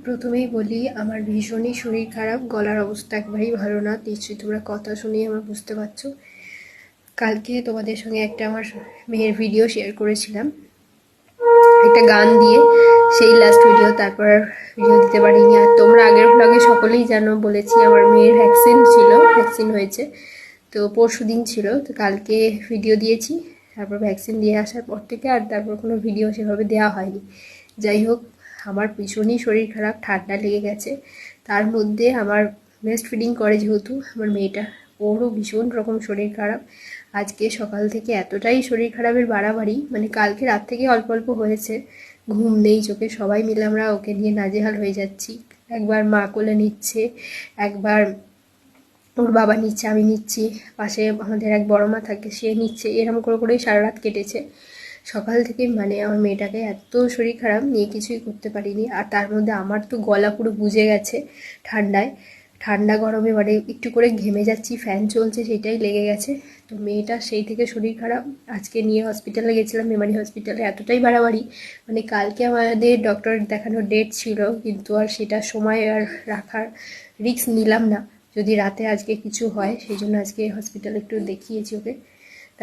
প্রথমেই বলি আমার ভীষণই শরীর খারাপ, গলার অবস্থা একবারেই ভালো না। নিশ্চয়ই তোমরা কথা শুনেই আমার বুঝতে পারছো। কালকে তোমাদের সঙ্গে একটা আমার মেয়ের ভিডিও শেয়ার করেছিলাম একটা গান দিয়ে, সেই লাস্ট ভিডিও। তারপর আর ভিডিও দিতে পারিনি। আর তোমরা আগের ব্লগে সকলেই জানো, বলেছি আমার মেয়ের ভ্যাকসিন হয়েছে। তো পরশু দিন ছিল, তো কালকে ভিডিও দিয়েছি। তারপর ভ্যাকসিন দিয়ে আসার পর থেকে আর তারপর কোনো ভিডিও সেভাবে দেওয়া হয়নি। যাই হোক, আমার ভীষণই শরীর খারাপ, ঠান্ডা লেগে গেছে। তার মধ্যে আমার ব্রেস্ট ফিডিং করে যেহেতু আমার মেয়েটা, ওরও ভীষণ রকম শরীর খারাপ। আজকে সকাল থেকে এতটাই শরীর খারাপের বাড়াবাড়ি, মানে কালকে রাত থেকে অল্প অল্প হয়েছে, ঘুম নেই চোখে। সবাই মিলে আমরা ওকে নিয়ে নাজেহাল হয়ে যাচ্ছি। একবার মা কোলে নিচ্ছে, একবার ওর বাবা নিচ্ছে, আমি নিচ্ছি, পাশে আমাদের এক বড় মা থাকে সে নিচ্ছে, এরকম করে করেই সারা রাত কেটেছে। সকাল থেকে মানে আমার মেয়েটাকে এত শরীর খারাপ নিয়ে কিছুই করতে পারিনি। আর তার মধ্যে আমার তো গলা পুরো বুজে গেছে ঠান্ডায়, ঠান্ডা গরমে মানে একটু করে ঘেমে যাচ্ছি, ফ্যান চলছে, সেটাই লেগে গেছে। তো মেয়েটা সেই থেকে শরীর খারাপ। আজকে নিয়ে হসপিটালে গেছিলাম, মেমারি হসপিটালে। এতটাই বাড়াবাড়ি, মানে কালকে আমাদের ডক্টর দেখানোর ডেট ছিল, কিন্তু আর সেটা সময় আর রাখার রিস্ক নিলাম না, যদি রাতে আজকে কিছু হয়। সেই জন্য আজকে হসপিটালে একটু দেখিয়েছি ওকে।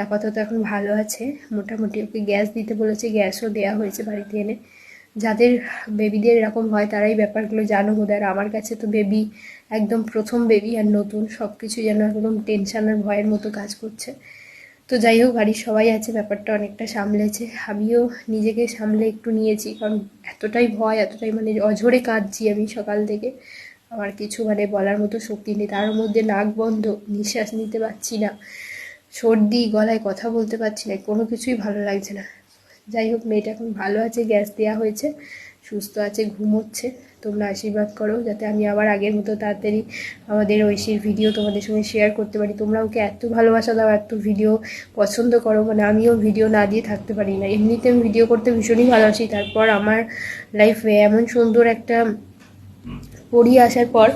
আপাতত এখন ভালো আছে মোটামুটি। ওকে গ্যাস দিতে বলেছে, গ্যাসও দেওয়া হয়েছে বাড়িতে এনে। যাদের বেবিদের এরকম হয় তারাই ব্যাপারগুলো জানো বোধহয়। আর আমার কাছে তো বেবি একদম প্রথম বেবি, আর নতুন, সব কিছু যেন একদম টেনশন আর ভয়ের মতো কাজ করছে। তো যাই হোক, বাড়ির সবাই আছে, ব্যাপারটা অনেকটা সামলেছে। আমিও নিজেকে সামলে একটু নিয়েছি, কারণ এতটাই ভয়, এতটাই মানে অঝরে কাঁদছি আমি সকাল থেকে। আমার কিছু মানে বলার মতো শক্তি নেই। তার মধ্যে নাক বন্ধ, নিঃশ্বাস নিতে পারছি না, সর্দি, গলায় কথা বলতে পারছি না, কোনো কিছুই ভালো লাগছে না। যাই হোক, মেয়েটা এখন ভালো আছে, গ্যাস দেওয়া হয়েছে, সুস্থ আছে, ঘুমোচ্ছে। তোমরা আশীর্বাদ করো যাতে আমি আবার আগের মতো তাড়াতাড়ি আমাদের ঐশীর ভিডিও তোমাদের সঙ্গে শেয়ার করতে পারি। তোমরা ওকে এত ভালোবাসা দাও, এত ভিডিও পছন্দ করো, মানে আমিও ভিডিও না দিয়ে থাকতে পারি না। এমনিতে আমি ভিডিও করতে ভীষণই ভালোবাসি, তারপর আমার লাইফে এমন সুন্দর একটা পড়ি আসার পর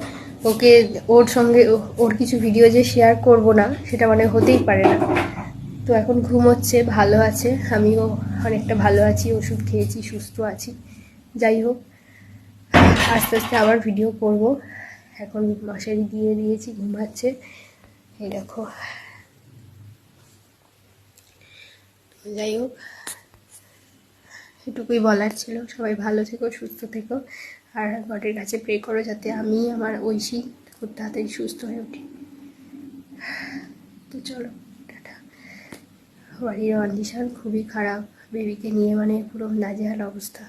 ওকে, ওর সঙ্গে ওর কিছু ভিডিও যে শেয়ার করব না, সেটা মানে হতেই পারে না। তো এখন ঘুমোচ্ছে, ভালো আছে, আমিও অনেকটা ভালো আছি, ওষুধ খেয়েছি, সুস্থ আছি। যাই হোক, আস্তে আস্তে আবার ভিডিও করব। এখন মশারি দিয়ে দিয়েছি, ঘুমাচ্ছে, এই দেখো। যাই হোক, এটুকুই বলার ছিল। সবাই ভালো থেকো, সুস্থ থেকো, আর গডের কাছে প্রে করো যাতে আমি আমার ঐশী খুব তাড়াতাড়ি সুস্থ হয়ে উঠি। তো চলো, টাটা। বাড়ির কন্ডিশন খুবই খারাপ, বেবিকে নিয়ে মানে পুরো নাজেহাল অবস্থা।